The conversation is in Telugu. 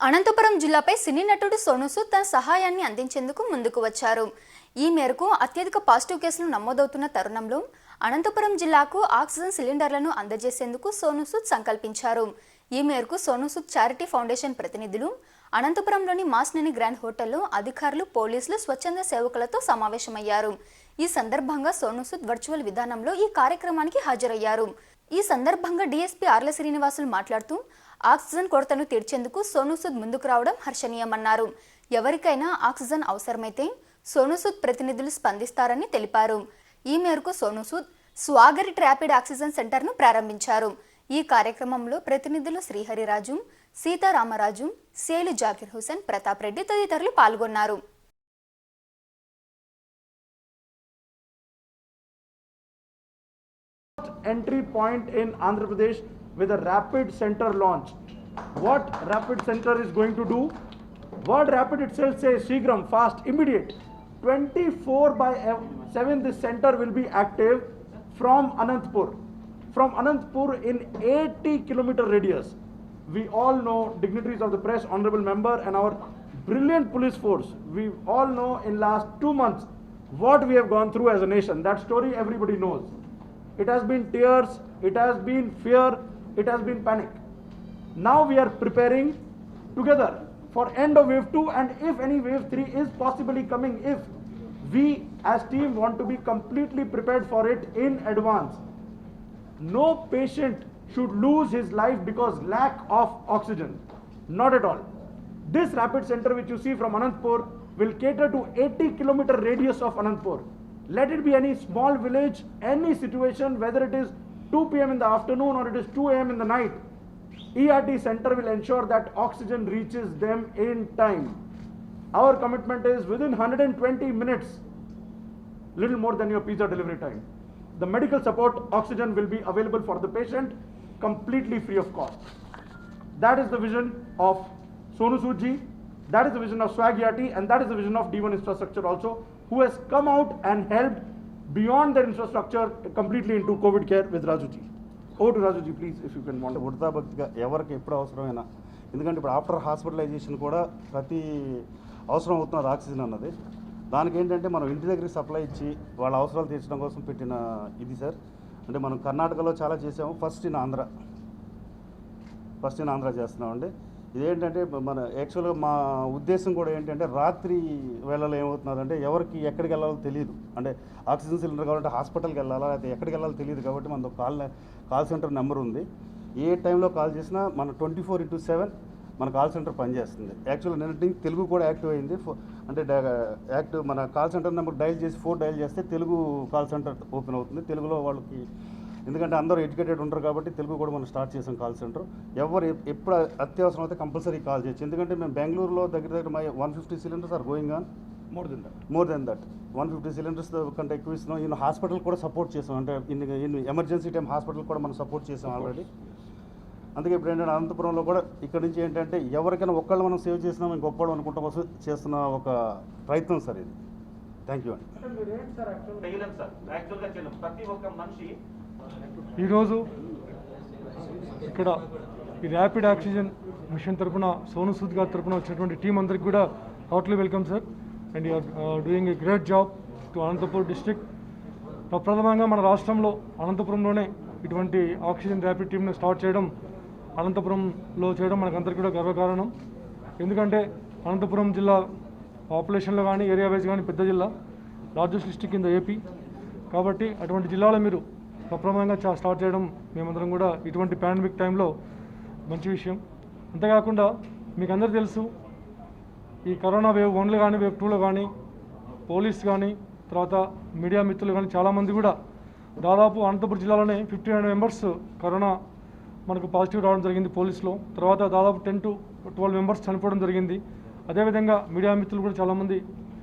అనంతపురం జిల్లాపై సినీ నటుడు సోనూ సూద్ తన సహాయాన్ని అందించేందుకు ముందుకు వచ్చారు. ఈ మేరకు అత్యధిక పాజిటివ్ కేసులు నమోదవుతున్న తరుణంలో అనంతపురం జిల్లాకు ఆక్సిజన్ సిలిండర్లను అందజేసేందుకు సోనూ సూద్ సంకల్పించారు. ఈ మేరకు సోనూ సూద్ చారిటీ ఫౌండేషన్ ప్రతినిధులు అనంతపురంలోని మాస్నేని గ్రాండ్ హోటల్లో అధికారులు, పోలీసులు, స్వచ్ఛంద సేవకులతో సమావేశమయ్యారు. ఈ సందర్భంగా సోనూ సూద్ వర్చువల్ విధానంలో ఈ కార్యక్రమానికి హాజరయ్యారు. ఈ సందర్భంగా డీఎస్పీ ఆర్ల శ్రీనివాసులు మాట్లాడుతూ ఆక్సిజన్ కొరతను తీర్చేందుకు సోనూ సూద్ ముందుకు రావడం హర్షణీయమన్నారు. ఎవరికైనా ఆక్సిజన్ అవసరమైతే సోనూ సూద్ ప్రతినిధులు స్పందిస్తారని తెలిపారు. ఈ మేరకు సోనూ సూద్ స్వాగరిట్ ర్యాపిడ్ ఆక్సిజన్ సెంటర్ను ప్రారంభించారు. ఈ కార్యక్రమంలో ప్రతినిధులు శ్రీహరిరాజు, సీతారామరాజు, సేలు జాకిర్ హుసేన్, ప్రతాప్ రెడ్డి తదితరులు పాల్గొన్నారు. Entry point in Andhra Pradesh with a rapid center launch. What rapid center is going to do? Word rapid itself says Shigram, fast, immediate. 24/7 this center will be active from Anantapur. From Anantapur in 80-kilometer radius. We all know, dignitaries of the press, honorable member, and our brilliant police force. We all know in last 2 months what we have gone through as a nation. That story everybody knows. It has been tears, it has been fear, it has been panic. Now we are preparing together for end of wave 2, and if any wave 3 is possibly coming, if we as team want to be completely prepared for it in advance. No patient should lose his life because lack of oxygen. Not at all. This rapid center which you see from Anantapur will cater to 80-kilometer radius of Anantapur. Let it be any small village, any situation, whether it is 2 p.m. in the afternoon or it is 2 a.m. in the night, ERT center will ensure that oxygen reaches them in time. Our commitment is within 120 minutes, little more than your pizza delivery time. The medical support oxygen will be available for the patient completely free of cost. That is the vision of Sonu Sood ji, that is the vision of Swagyati, and that is the vision of D1 infrastructure also, who has come out and helped beyond their infrastructure completely into COVID care with Rajuji. Over to Rajuji, please, if you can want. వృద్ధాభక్తిగా ఎవరికి ఎప్పుడు అవసరమైనా, ఎందుకంటే ఇప్పుడు ఆఫ్టర్ హాస్పిటలైజేషన్ కూడా ప్రతి అవసరం అవుతున్నది ఆక్సిజన్ అన్నది. దానికి ఏంటంటే మనం ఇంటి దగ్గరికి సప్లై ఇచ్చి వాళ్ళ అవసరాలు తీర్చడం కోసం పెట్టిన ఇది సార్. అంటే మనం కర్ణాటకలో చాలా చేసాము, ఫస్ట్ ఇన్ ఆంధ్ర చేస్తున్నామండి. ఇదేంటంటే మన యాక్చువల్గా మా ఉద్దేశం కూడా ఏంటంటే రాత్రి వేళలో ఏమవుతున్నదంటే ఎవరికి ఎక్కడికి వెళ్ళాలో తెలియదు. అంటే ఆక్సిజన్ సిలిండర్ కావాలంటే హాస్పిటల్కి వెళ్ళాలా, అయితే ఎక్కడికి వెళ్ళాలో తెలియదు. కాబట్టి మనకు కాల్ సెంటర్ నెంబర్ ఉంది. ఏ టైంలో కాల్ చేసినా మన 24/7 మన కాల్ సెంటర్ పనిచేస్తుంది. యాక్చువల్గా నిన్నటి తెలుగు కూడా యాక్టివ్ అయింది. అంటే యాక్టివ్ మన కాల్ సెంటర్ నెంబర్ డైల్ చేసి 4 డైల్ చేస్తే తెలుగు కాల్ సెంటర్ ఓపెన్ అవుతుంది. తెలుగులో వాళ్ళకి, ఎందుకంటే అందరూ ఎడ్యుకేటెడ్ ఉంటారు కాబట్టి తెలుగు కూడా మనం స్టార్ట్ చేసాం కాల్ సెంటర్. ఎవరు ఎప్పుడు అత్యవసరం అయితే కంపల్సరీ కాల్ చేయొచ్చు. ఎందుకంటే మేము బెంగళూరులో దగ్గర 150 cylinders are going on. More than that 150 cylinders కంటే ఎక్కువ ఇస్తున్నాం. ఇన్ని హాస్పిటల్ కూడా సపోర్ట్ చేసాం. అంటే ఇన్ని ఎమర్జెన్సీ టైం హాస్పిటల్ కూడా మనం సపోర్ట్ చేసాం ఆల్రెడీ. అందుకే ఇప్పుడు ఏంటంటే అనంతపురంలో కూడా ఇక్కడ నుంచి ఏంటంటే ఎవరికైనా ఒక్కళ్ళు మనం సేవ్ చేసినా మేము గొప్పవాడు అనుకుంటాం కోసం చేస్తున్న ఒక ప్రయత్నం సార్ ఇది. థ్యాంక్ యూ అండి. ఈరోజు ఇక్కడ ఈ ర్యాపిడ్ ఆక్సిజన్ మిషన్ తరఫున సోనూ సూద్ గారి తరఫున వచ్చినటువంటి టీం అందరికి కూడా heartly welcome sir. And you're doing a great job to Anantapur district. ప్రప్రథమంగా మన రాష్ట్రంలో అనంతపురంలోనే ఇటువంటి ఆక్సిజన్ ర్యాపిడ్ టీమ్ని స్టార్ట్ చేయడం, అనంతపురంలో చేయడం మనకందరికీ కూడా గర్వకారణం. ఎందుకంటే అనంతపురం జిల్లా పాపులేషన్లో కానీ ఏరియా వైజ్ కానీ పెద్ద జిల్లా, largest district in the AP. కాబట్టి అటువంటి జిల్లాలో మీరు ప్రప్రథమంగా స్టార్ట్ చేయడం మేమందరం కూడా ఇటువంటి పాండమిక్ టైంలో మంచి విషయం. అంతేకాకుండా మీకు అందరూ తెలుసు, ఈ కరోనా వేవ్ 1లో కానీ వేవ్ 2లో కానీ పోలీస్ కానీ తర్వాత మీడియా మిత్రులు కానీ చాలామంది కూడా దాదాపు అనంతపురం జిల్లాలోనే 59 మెంబర్స్ కరోనా మనకు పాజిటివ్ రావడం జరిగింది పోలీసులో. తర్వాత దాదాపు 10 to 12 మెంబర్స్ చనిపోవడం జరిగింది. అదేవిధంగా మీడియా మిత్రులు కూడా చాలామంది